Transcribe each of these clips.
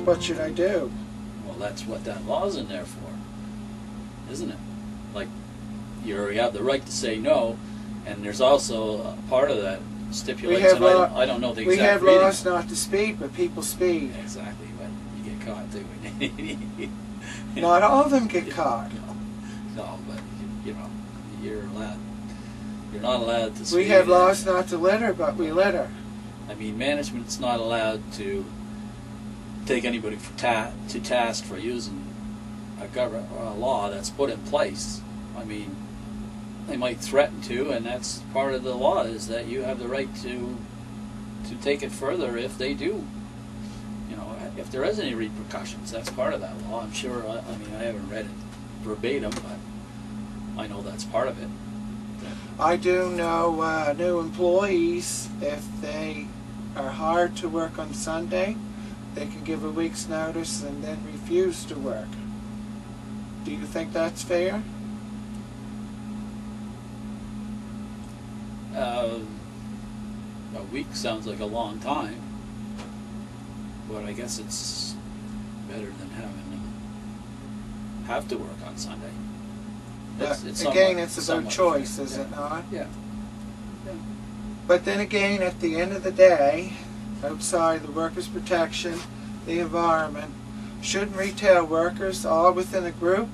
what should I do? Well, that's what that law's in there for, isn't it? Like, you have the right to say no, and there's also a part of that stipulates, and I don't know the exact We have reading. laws not to speed, but people speed. Exactly, but you get caught too. Not all of them get caught. No, but you know, you're not allowed to speed. We have laws not to litter, but we litter. I mean, management's not allowed to take anybody to task for using a law that's put in place. I mean, they might threaten to, and that's part of the law, is that you have the right to take it further if they do. You know, if there is any repercussions, that's part of that law. I'm sure. I mean, I haven't read it verbatim, but I know that's part of it. I do know new employees, if they are hired to work on Sunday, they can give a week's notice and then refuse to work. Do you think that's fair? A week sounds like a long time, but I guess it's better than having them have to work on Sunday. Again, it's about choice, is it not? Yeah. But then again, at the end of the day, outside the workers' protection, the environment, shouldn't retail workers, all within a group,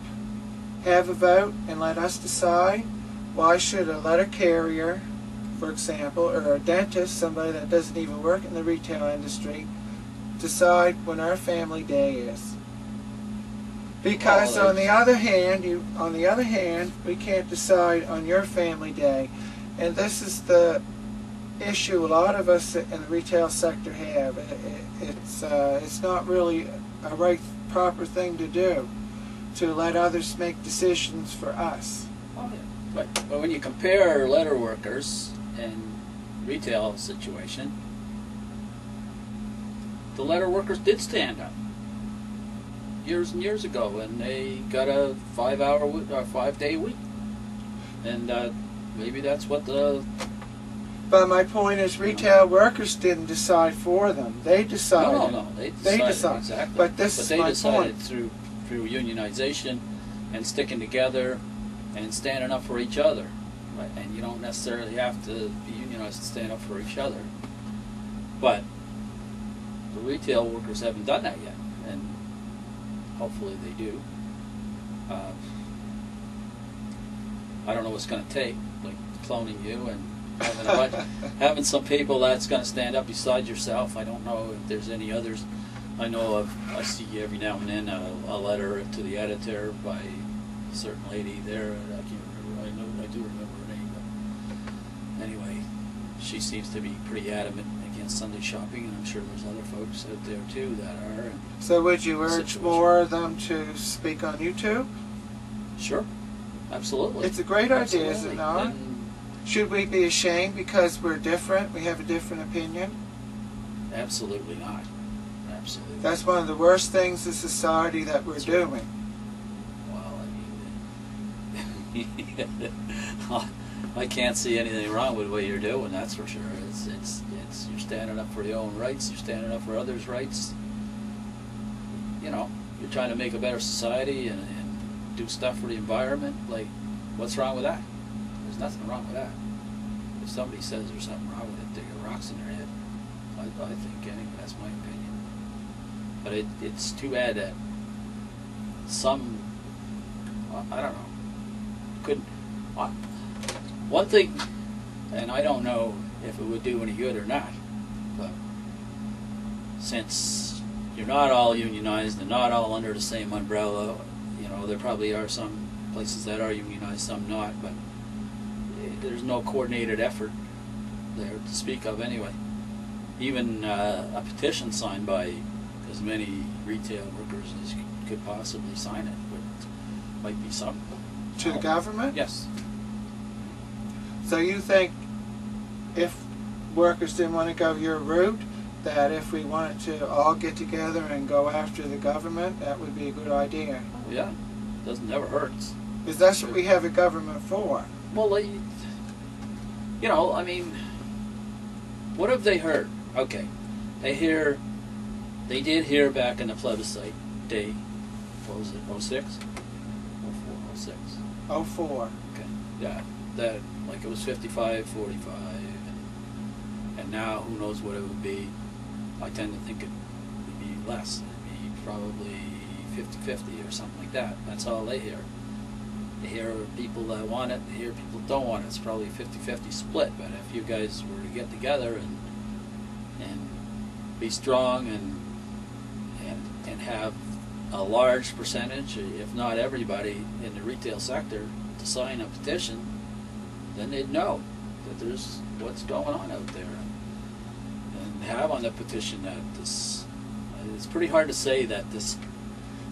have a vote and let us decide? Why should a letter carrier, for example, or a dentist, somebody that doesn't even work in the retail industry, decide when our family day is? Because on the other hand, we can't decide on your family day, and this is the issue a lot of us in the retail sector have. It's not really a right, proper thing to do, to let others make decisions for us. Oh, yeah. But when you compare letter workers and retail situation, the letter workers did stand up years and years ago, and they got a 5-day week, and maybe that's what the. But my point is, retail workers didn't decide for them. They decided. No, they decided. Exactly. But this is my decided point. through unionization and sticking together and standing up for each other. Right? And you don't necessarily have to be unionized to stand up for each other. But the retail workers haven't done that yet, and hopefully they do. I don't know what's going to take, like cloning you and having some people that's going to stand up beside yourself. I don't know if there's any others. I know I see every now and then a letter to the editor by a certain lady there. I can't remember. I do remember her name, but anyway, she seems to be pretty adamant against Sunday shopping, and I'm sure there's other folks out there too that are. So would you urge more of them to speak on YouTube? Sure, absolutely. It's a great idea, is it not? And should we be ashamed because we're different? We have a different opinion? Absolutely not. Absolutely. That's one of the worst things in society that we're doing. Well, I mean, I can't see anything wrong with what you're doing. That's for sure. It's you're standing up for your own rights. You're standing up for others' rights. You know, you're trying to make a better society and do stuff for the environment. Like, what's wrong with that? There's nothing wrong with that. If somebody says there's something wrong with it, they get rocks in their head. I think, anyway, that's my opinion. But it's too bad that some, I don't know, couldn't. One thing, and I don't know if it would do any good or not, but since you're not all unionized and not all under the same umbrella, you know, there probably are some places that are unionized, some not, but there's no coordinated effort there to speak of anyway. Even a petition signed by as many retail workers as could possibly sign it might be something. To the government? Yes. So you think if workers didn't want to go your route, that if we wanted to all get together and go after the government, that would be a good idea? Oh, yeah. Doesn't never hurts. Because that's what we have a government for. Well, you know, I mean, what have they heard? Okay, they hear They did hear back in the plebiscite day, what was it, 06? 04, 06. 04. Okay, yeah, that, like it was 55, 45, and now who knows what it would be. I tend to think it would be less. It'd be probably 50-50 or something like that. That's all they hear. They hear people that want it, they hear people that don't want it. It's probably a 50-50 split, but if you guys were to get together and be strong and have a large percentage, if not everybody in the retail sector, to sign a petition, then they'd know that there's what's going on out there, and have on the petition that this. It's pretty hard to say that this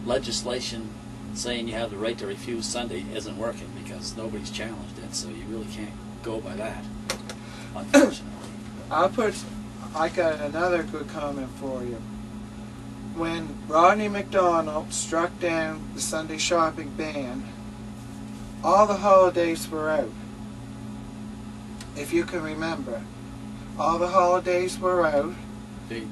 legislation saying you have the right to refuse Sunday isn't working, because nobody's challenged it, so you really can't go by that, unfortunately. I got another good comment for you. When Rodney McDonald struck down the Sunday shopping ban, all the holidays were out. If you can remember, all the holidays were out. You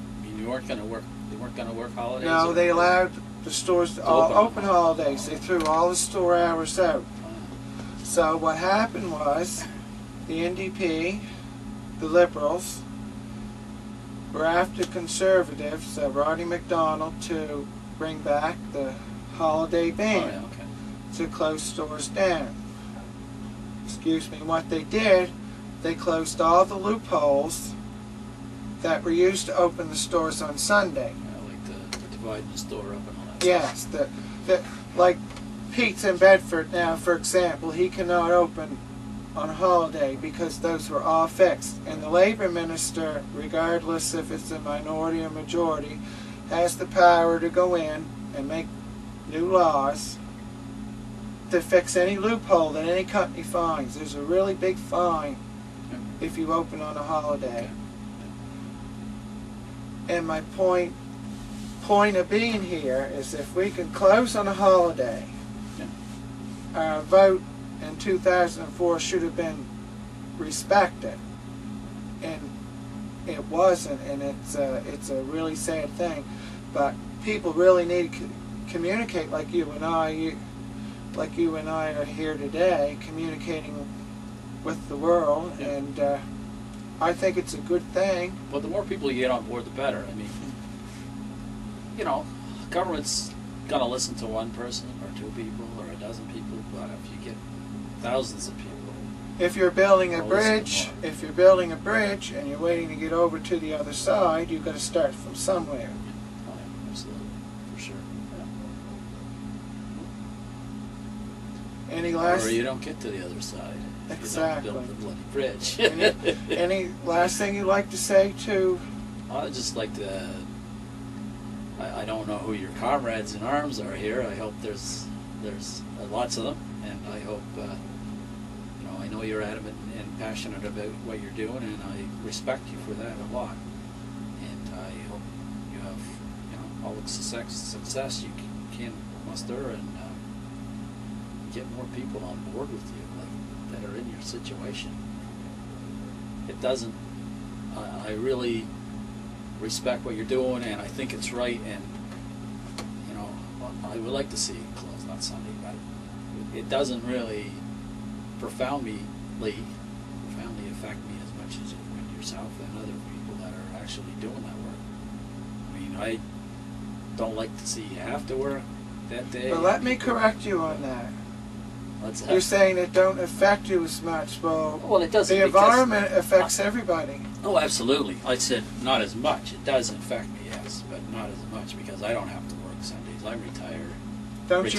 weren't going to work. They weren't going to work holidays. No, they allowed the stores to all open holidays. They threw all the store hours out. So what happened was, the NDP, the Liberals, were after Conservatives, Rodney McDonald, to bring back the holiday ban, to close stores down. Excuse me. What they did, they closed all the loopholes that were used to open the stores on Sunday. Yeah, like the dividing the store up and all that. Yes, like Pete's in Bedford now, for example, he cannot open on a holiday because those were all fixed. And the Labor Minister, regardless if it's a minority or majority, has the power to go in and make new laws to fix any loophole that any company finds. There's a really big fine if you open on a holiday. And my point of being here is, if we can close on a holiday, our vote in 2004 should have been respected, and it wasn't, and it's a really sad thing. But people really need to communicate like you and I. Like you and I are here today, communicating with the world, and I think it's a good thing. But the more people you get on board, the better. I mean, you know, government's gonna listen to one person or two people or a dozen people, but if you get thousands of people, if you're building a bridge, and you're waiting to get over to the other side, you've got to start from somewhere. Oh, yeah, absolutely, for sure. Yeah. Any last? Or you don't get to the other side. Exactly. You don't build the bloody bridge. any last thing you'd like to say to? I'd just like to. I don't know who your comrades in arms are here. I hope there's lots of them, and I hope I know you're adamant and passionate about what you're doing, and I respect you for that a lot. And I hope you have all the success you can muster, and get more people on board with you, like that are in your situation. It doesn't. I really respect what you're doing, and I think it's right, and I would like to see it closed on Sunday, but it doesn't really profoundly affect me as much as it would yourself and other people that are actually doing that work. I mean, I don't like to see you have to work that day. But let me correct you on that. You're saying it don't affect you as much. Well, it doesn't. The environment affects everybody. Oh, absolutely. I said not as much. It does affect me, yes, but not as much, because I don't have to work Sundays. I'm retired. Don't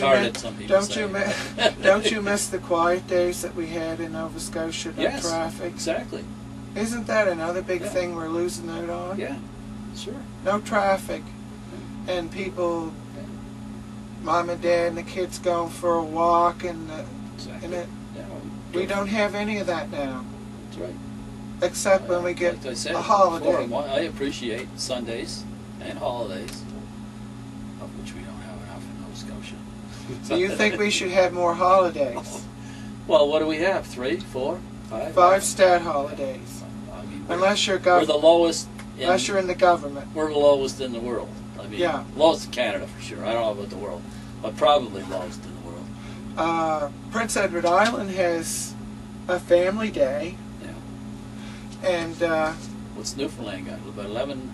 you miss the quiet days that we had in Nova Scotia? No traffic. Exactly. Isn't that another big thing we're losing out on? Yeah, sure. No traffic, and people, mom and dad and the kids going for a walk, and we don't have any of that now. That's right. Except when we get like I said a holiday. Before, I appreciate Sundays and holidays, of which we don't have enough in Nova Scotia. So you think we should have more holidays? Well, what do we have? 3, 4, 5? 5 stat holidays. I mean, unless you're we're the lowest. Unless you're in the government. We're the lowest in the world, mean, Yeah. lowest in Canada for sure. I don't know about the world, but probably lowest in the world. Prince Edward Island has a family day. Yeah. And What's Newfoundland got? About 11